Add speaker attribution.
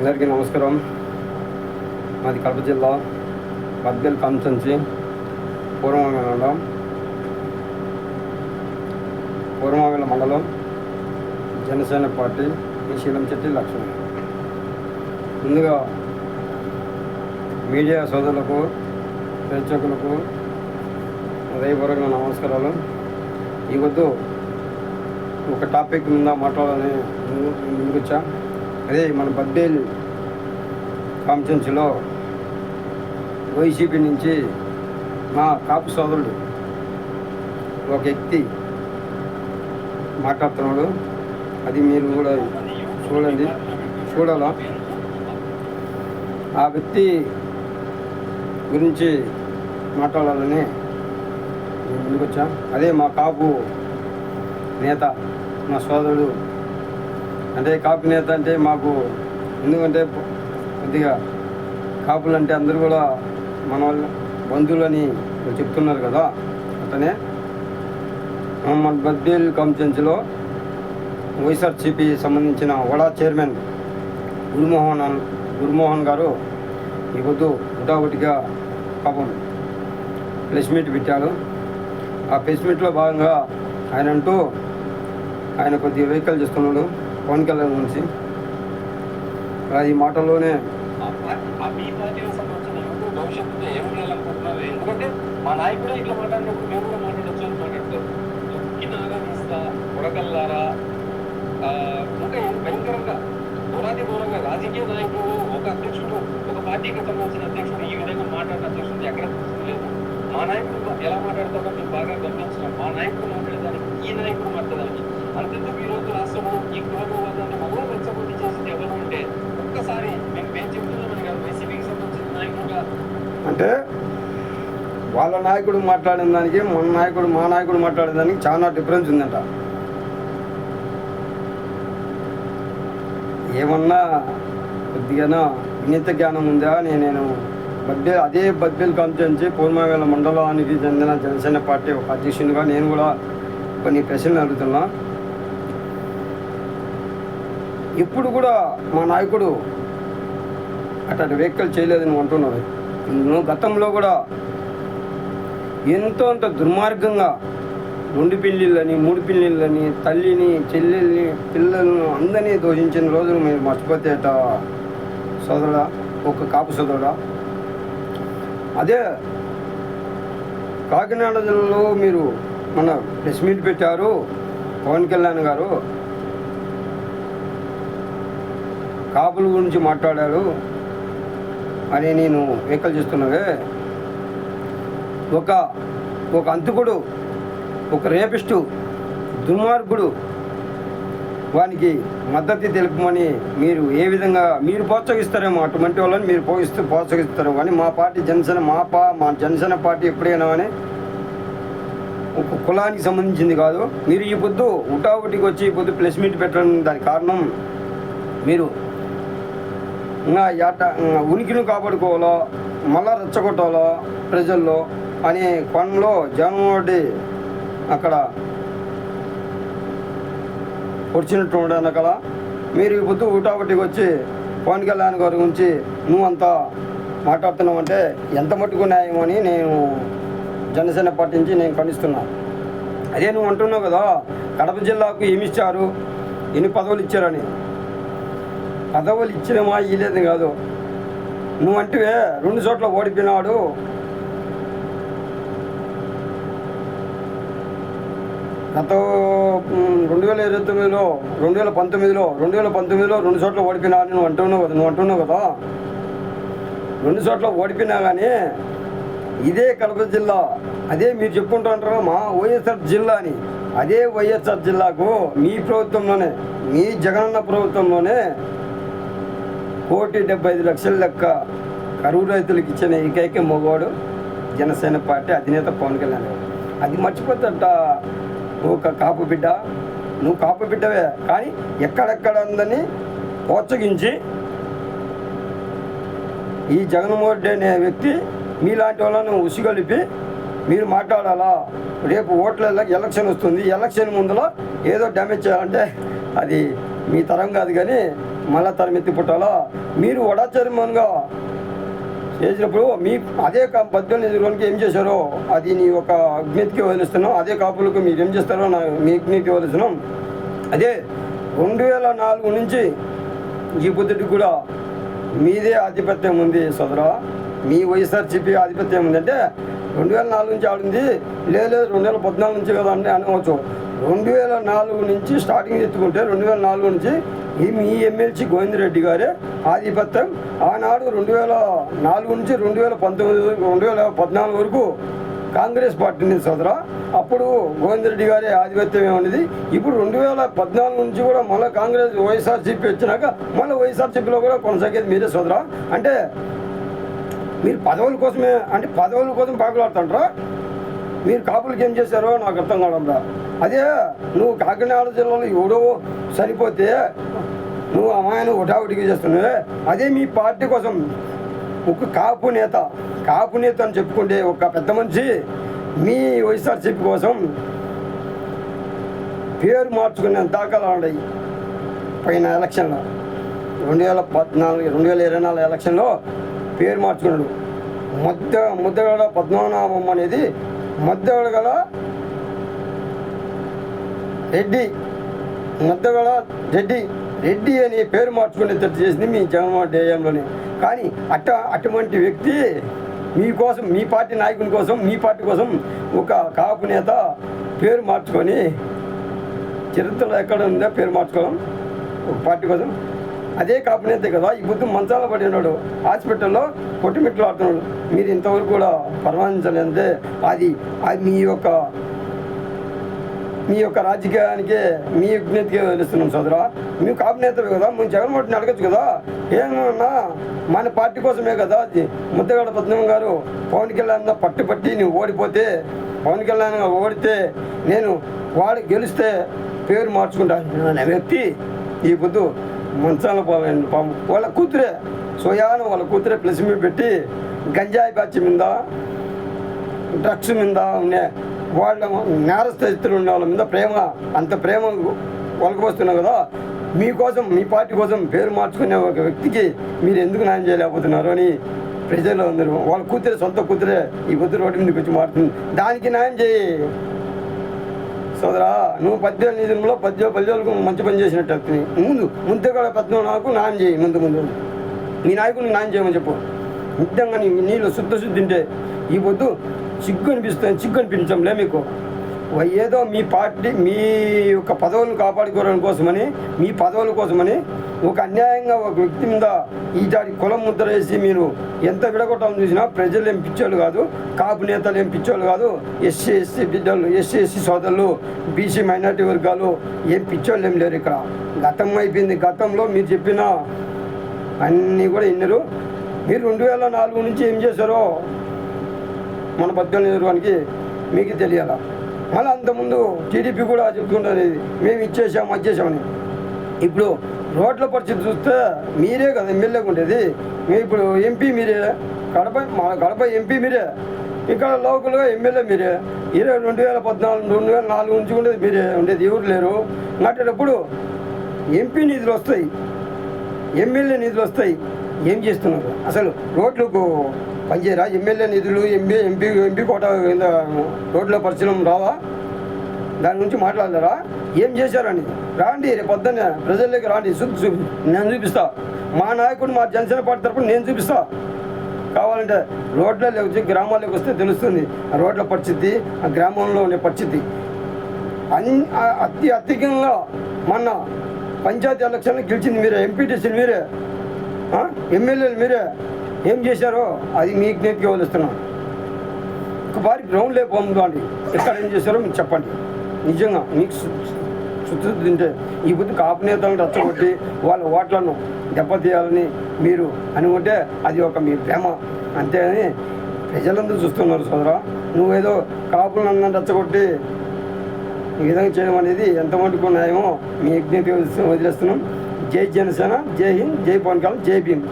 Speaker 1: అందరికీ నమస్కారం. మాది కడప జిల్లా బద్వేల్ కాన్స్టిట్యున్సీ పూర్వమావేల మండలం జనసేన పార్టీ శీలంశెట్టి లక్ష్మణ్. ముందుగా మీడియా సోదరులకు ప్రేక్షకులకు హృదయపూర్వక నమస్కారాలు. ఈ వద్దు ఒక టాపిక్ మీద మాట్లాడాలని ముందుకొచ్చా. అదే మన బద్వేల్ కాన్స్టిట్యున్సీలో వైసీపీ నుంచి మా కాపు సోదరుడు ఒక వ్యక్తి మాట్లాడుతున్నాడు. అది మీరు కూడా చూడాలా. ఆ వ్యక్తి గురించి మాట్లాడాలని ముందుకొచ్చా. అదే మా కాపు నేత, మా సోదరుడు. అంటే కాపు నేత అంటే మాకు ఎందుకంటే కొద్దిగా కాపులు అంటే అందరూ కూడా మన వాళ్ళ బంధువులని చెప్తున్నారు కదా. అతనే మన బద్వేల్ కాన్స్టిట్యున్సీలో వైఎస్ఆర్సీపీ సంబంధించిన వడా చైర్మన్ గురుమోహన్ గారు ఈ పొద్దు ఉటావుటిగా పాపం ప్రెస్ మీట్ పెట్టాడు. ఆ ప్రెస్ మీట్లో భాగంగా ఆయన కొద్దిగా వెహికల్ చేస్తున్నాడు పవన్ కళ్యాణ్ గురించి. ఈ మాటల్లోనే
Speaker 2: భవిష్యత్తులో ఏం చేయాలనుకుంటున్నారు? ఎందుకంటే మా నాయకుడే ఇట్లా మాట్లాడినప్పుడు మేము కూడా మాట్లాడచ్చు అని మాట్లాడతారు. ఇస్తా ఉడకల్లారా ఇంకా భయంకరంగా దూరంగా రాజకీయ నాయకుడు, ఒక అధ్యక్షుడు, ఒక పార్టీకి సంబంధించిన అధ్యక్షుడు ఈ విధంగా మాట్లాడిన అధ్యక్షుడు ఎక్కడ లేదు. మా నాయకుడు ఎలా మాట్లాడతాడో మేము బాగా గమనించినాం. మా నాయకుడు మాట్లాడేదానికి ఈ నాయకుడు మాట్లాడడానికి అంతెందుకు ఈ రోజు రాష్ట్రంలో ఈ కులవాదాన్ని మళ్ళా రెచ్చగొట్టి చేసింది ఎవరు అంటే ఒక్కసారి మేము చెప్తున్నామని కాదు, వైసీపీకి సంబంధించిన నాయకుడుగా
Speaker 1: అంటే వాళ్ళ నాయకుడు మాట్లాడిన దానికి మా నాయకుడు మాట్లాడిన దానికి చాలా డిఫరెన్స్ ఉందంట. ఏమన్నా కొద్దిగా వినీత జ్ఞానం ఉందా? నేను అదే బద్వేల్ కాన్స్టిట్యున్సీ పూర్వమావేల మండలానికి చెందిన జనసేన పార్టీ ఒక అధ్యక్షునిగా నేను కూడా కొన్ని ప్రశ్నలు అడుగుతున్నా. ఇప్పుడు కూడా మా నాయకుడు అట్లాంటి వ్యాఖ్యలు చేయలేదని అంటున్నారు. గతంలో కూడా ఎంతో అంత దుర్మార్గంగా 2 పెళ్ళిళ్ళని 3 పెళ్ళిళ్ళని తల్లిని చెల్లెల్ని పిల్లలను అందరినీ దోషించిన రోజులు మీరు మర్చిపోతే సోదరుడా, ఒక కాపు సోదరుడా. అదే కాకినాడ జిల్లాలో మీరు మన ప్రెస్ మీట్ పెట్టారు. పవన్ కళ్యాణ్ గారు కాపుల గురించి మాట్లాడారు అని నేను వ్యాఖ్యలు చేస్తున్నావే. ఒక అంతకుడు, ఒక రేపిస్టు, దుర్మార్గుడు వానికి మద్దతు తెలుపమని మీరు ఏ విధంగా మీరు ప్రోత్సహిస్తారేమో అటువంటి వాళ్ళని మీరు ప్రోత్సహిస్తారు. కానీ మా పార్టీ జనసేన మా జనసేన పార్టీ ఎప్పుడైనా అని ఒక కులానికి సంబంధించింది కాదు. మీరు ఈ పొద్దు ఉటావుటికి వచ్చి ఈ పొద్దు ప్రెస్ మీట్ పెట్టడం దానికి కారణం మీరు ఉనికిని కాపాడుకోవాలో మళ్ళా రెచ్చగొట్టాలో ప్రజల్లో అనే కోణంలో జగన్మోహన్ రెడ్డి అక్కడ వచ్చినట్టు ఉండనకల మీరు ఈ పొద్దు ఉటావుటికి వచ్చి పవన్ కళ్యాణ్ గారి గురించి నువ్వంతా మాట్లాడుతున్నావంటే ఎంత మట్టుకు న్యాయం అని నేను జనసేన పార్టీ నుంచి నేను ఖండిస్తున్నా. అదే నువ్వు అంటున్నావు కదా, కడప జిల్లాకు ఏమి ఇచ్చారు, ఎన్ని పదవులు ఇచ్చారని. పదవులు ఇచ్చినమా ఇయ్యలేదు కాదు. నువ్వంటే 2 చోట్ల ఓడిపోయినాడు. గత 2019లో 2 చోట్ల ఓడిపోయినాడు నువ్వు అంటున్నావు కదా. 2 చోట్ల ఓడిపోయినా కానీ ఇదే కడప జిల్లా, అదే మీరు చెప్పుకుంటుంటారు మా వైఎస్ఆర్ జిల్లా అని. అదే వైఎస్ఆర్ జిల్లాకు మీ ప్రభుత్వంలోనే, మీ జగనన్న ప్రభుత్వంలోనే 1,75,00,000 లెక్క కరువు రైతులకు ఇచ్చిన ఏకైక మగవాడు జనసేన పార్టీ అధినేత పవన్ కళ్యాణ్ గారు. అది మర్చిపోతుంట. ఒక కాపు బిడ్డ, నువ్వు కాపు బిడ్డవే కానీ ఎక్కడెక్కడ అందరినీ ప్రోత్సహించి ఈ జగన్మోహన్ రెడ్డి అనే వ్యక్తి మీలాంటి వాళ్ళను ఉసిగొలిపి మీరు మాట్లాడాలా. రేపు ఎలక్షన్ వస్తుంది. ఎలక్షన్ ముందులో ఏదో డ్యామేజ్ చేయాలంటే అది మీ తరం కాదు. కానీ మళ్ళా తరమెత్తి పుట్టాలా? మీరు వడా చైర్మన్గా చేసినప్పుడు మీ అదే 18 నియోజకవర్గానికి ఏం చేశారో అది నీ ఒక అజ్ఞతకి వదిలిస్తున్నాం. అదే కాపులకు మీరు ఏం చేస్తారో మీ అజ్ఞతకి వదిలిస్తున్నాం. అదే 2004 నుంచి ఈ బుద్ధుడికి కూడా మీదే ఆధిపత్యం ఉంది సోదరా. మీ వైఎస్ఆర్సీపీ ఆధిపత్యం ఉందంటే 2004 నుంచి ఆడింది, లేదు 2014 నుంచి కదా అంటే అనవచ్చు. 2004 నుంచి స్టార్టింగ్ ఎత్తుకుంటే 2004 నుంచి మీ ఎమ్మెల్సీ గోవిందరెడ్డి గారే ఆధిపత్యం. ఆనాడు 2004 నుంచి 2014 వరకు కాంగ్రెస్ పార్టీ ఉంది సోదరా. అప్పుడు గోవిందరెడ్డి గారే ఆధిపత్యం ఏమనేది. ఇప్పుడు 2014 నుంచి కూడా మళ్ళీ కాంగ్రెస్ వైఎస్ఆర్సీపీ వచ్చినాక మళ్ళీ వైఎస్ఆర్సీపీలో కూడా కొనసాగేది మీరే సోదరా. అంటే మీరు పదవుల కోసమే, అంటే పదవుల కోసం పాకులాడుతుంటారా? మీరు కాపులకి ఏం చేశారో నాకు అర్థం కావడంరా. అదే నువ్వు కాకినాడ జిల్లాలో ఎవడో సరిపోతే నువ్వు అమ్మాయిని ఉటావుటికి చేస్తున్నావే, అదే మీ పార్టీ కోసం ఒక కాపు నేత అని చెప్పుకుంటే ఒక పెద్ద మనిషి మీ వైఎస్ఆర్సీపీ కోసం పేరు మార్చుకునే దాఖలు ఉన్నాయి. పైన ఎలక్షన్లో 2024 ఎలక్షన్లో పేరు మార్చుకున్నాడు. ముద్దగడ పద్మనాభం అనేది ముద్దగడ రెడ్డి అని పేరు మార్చుకునేటట్టు చేసింది మీ జగన్మోహన్ డేయంలోనే. కానీ అటువంటి వ్యక్తి మీకోసం, మీ పార్టీ నాయకుని కోసం, మీ పార్టీ కోసం ఒక కాపు నేత పేరు మార్చుకొని, చరిత్రలో ఎక్కడ ఉందో పేరు మార్చుకోవడం ఒక పార్టీ కోసం. అదే కాపు నేతే కదా ఈ బుద్ధి మంచాల పడి ఉన్నాడు, హాస్పిటల్లో కొట్టుమిట్లు ఆడుతున్నాడు. మీరు ఇంతవరకు కూడా పరామర్శించలేదంటే అది మీ యొక్క రాజకీయానికే, మీ విజ్ఞతకే తెలుస్తున్నాం సోదరా. మేము కాపు నేతవే కదా, మేము జగన్మోహన్ అడగచ్చు కదా. ఏమన్నా మన పార్టీ కోసమే కదా. ముద్దగడ పద్మనాభం గారు పవన్ కళ్యాణ్ పట్టి నువ్వు ఓడిపోతే, పవన్ కళ్యాణ్ ఓడితే నేను వాడు గెలిస్తే పేరు మార్చుకుంటాను అనే వ్యక్తి ఈ పొద్దు మంచాల పాము వాళ్ళ కూతురే సోయాను, వాళ్ళ కూతురే ప్లస్ మీద పెట్టి గంజాయి బ్యాచ్ మీద, డ్రగ్స్ మీద ఉండే వాళ్ళ నేరస్థ స్థితిలో ఉండే వాళ్ళ మీద అంత ప్రేమ వలకపోస్తున్నావు కదా. మీకోసం, మీ పార్టీ కోసం పేరు మార్చుకునే ఒక వ్యక్తికి మీరు ఎందుకు న్యాయం చేయలేకపోతున్నారు అని ప్రజలు అందరూ, వాళ్ళ కూతురే, సొంత కూతురే ఈ పొద్దు రోడ్డు మీదకి వచ్చి మారుతుంది. దానికి న్యాయం చేయి సోదరా. నువ్వు 17 నిధులలో 10 మంచి పని చేసినట్టు ముందుగా 14 న్యాయం చేయి. ముందు మీ నాయకుడిని న్యాయం చేయమని చెప్పు. నిజంగా నీళ్ళు శుద్ధి ఉంటే ఈ పొద్దు సిగ్గు అనిపించంలే మీకు. ఏదో మీ పార్టీ మీ యొక్క పదవులను కాపాడుకోవడం కోసమని, మీ పదవుల కోసమని ఒక అన్యాయంగా ఒక వ్యక్తి మీద ఈటాడి కులం ముద్ర వేసి మీరు ఎంత విడగొట్టాలని చూసినా ప్రజలు ఏం పిచ్చోళ్ళు కాదు, కాపు నేతలు ఏం పిచ్చోళ్ళు కాదు, ఎస్సీ బిడ్డలు, ఎస్సీ సోదరులు, బీసీ మైనార్టీ వర్గాలు ఏం పిచ్చోళ్ళు ఏం లేరు ఇక్కడ. గతం అయిపోయింది. గతంలో మీరు చెప్పిన అన్నీ కూడా విన్నారు. మీరు 2004 నుంచి ఏం చేశారో మన 18 నియోజకవర్గానికి మీకు తెలియాల. మళ్ళీ అంతకుముందు టీడీపీ కూడా చెప్తుంటారు మేము ఇచ్చేసామని. ఇప్పుడు రోడ్ల పరిస్థితి చూస్తే మీరే కదా ఎమ్మెల్యేగా ఉండేది. ఇప్పుడు ఎంపీ మీరే, కడప ఎంపీ మీరే, ఇక్కడ లోకల్గా ఎమ్మెల్యే మీరే. 2014 నుంచి ఉండేది మీరే ఉండేది, ఎవరు లేరు. నాటేటప్పుడు ఎంపీ నిధులు వస్తాయి, ఎమ్మెల్యే నిధులు వస్తాయి. ఏం చేస్తున్నారు అసలు? రోడ్లకు పనిచేయరా? ఎమ్మెల్యే నిధులు, ఎంపీ కోట కింద రోడ్ల పరిశీలన రావా? దాని గురించి మాట్లాడతారా? ఏం చేశారని రాండి, రేపు పొద్దున్నే ప్రజల్లోకి రాండి, నేను చూపిస్తా. మా నాయకుడు, మా జనసేన పార్టీ తరపున నేను చూపిస్తా. కావాలంటే రోడ్లలో వచ్చి గ్రామాల్లోకి వస్తే తెలుస్తుంది ఆ రోడ్ల పరిస్థితి, ఆ గ్రామంలో ఉండే పరిస్థితి. అత్యధికంగా మొన్న పంచాయతీ ఎలక్షన్లో గెలిచింది మీరే, ఎంపీటీసీలు మీరే, ఎమ్మెల్యేలు మీరే. ఏం చేశారో అది మీ జ్ఞాతికి వదిలిస్తున్నాం. ఒకసారి గ్రౌండ్ లేకపోండి, ఎక్కడ ఏం చేశారో మీకు చెప్పండి. నిజంగా మీకు శుద్ధి తింటే ఈ బుద్ధి కాపు నేతలను రచ్చగొట్టి వాళ్ళ ఓట్లను దెబ్బతీయాలని మీరు అనుకుంటే అది ఒక మీ ప్రేమ అంతేని ప్రజలందరూ చూస్తున్నారు సోదరా. నువ్వేదో కాపులను రచ్చగొట్టి ఈ విధంగా చేయడం అనేది ఎంత మటుకు న్యాయమో మీ యజ్ఞకి వదిలేస్తున్నాం. జై జనసేన, జై హింద్, జై పవన్ కళ్యాణ్, జై భీమ్.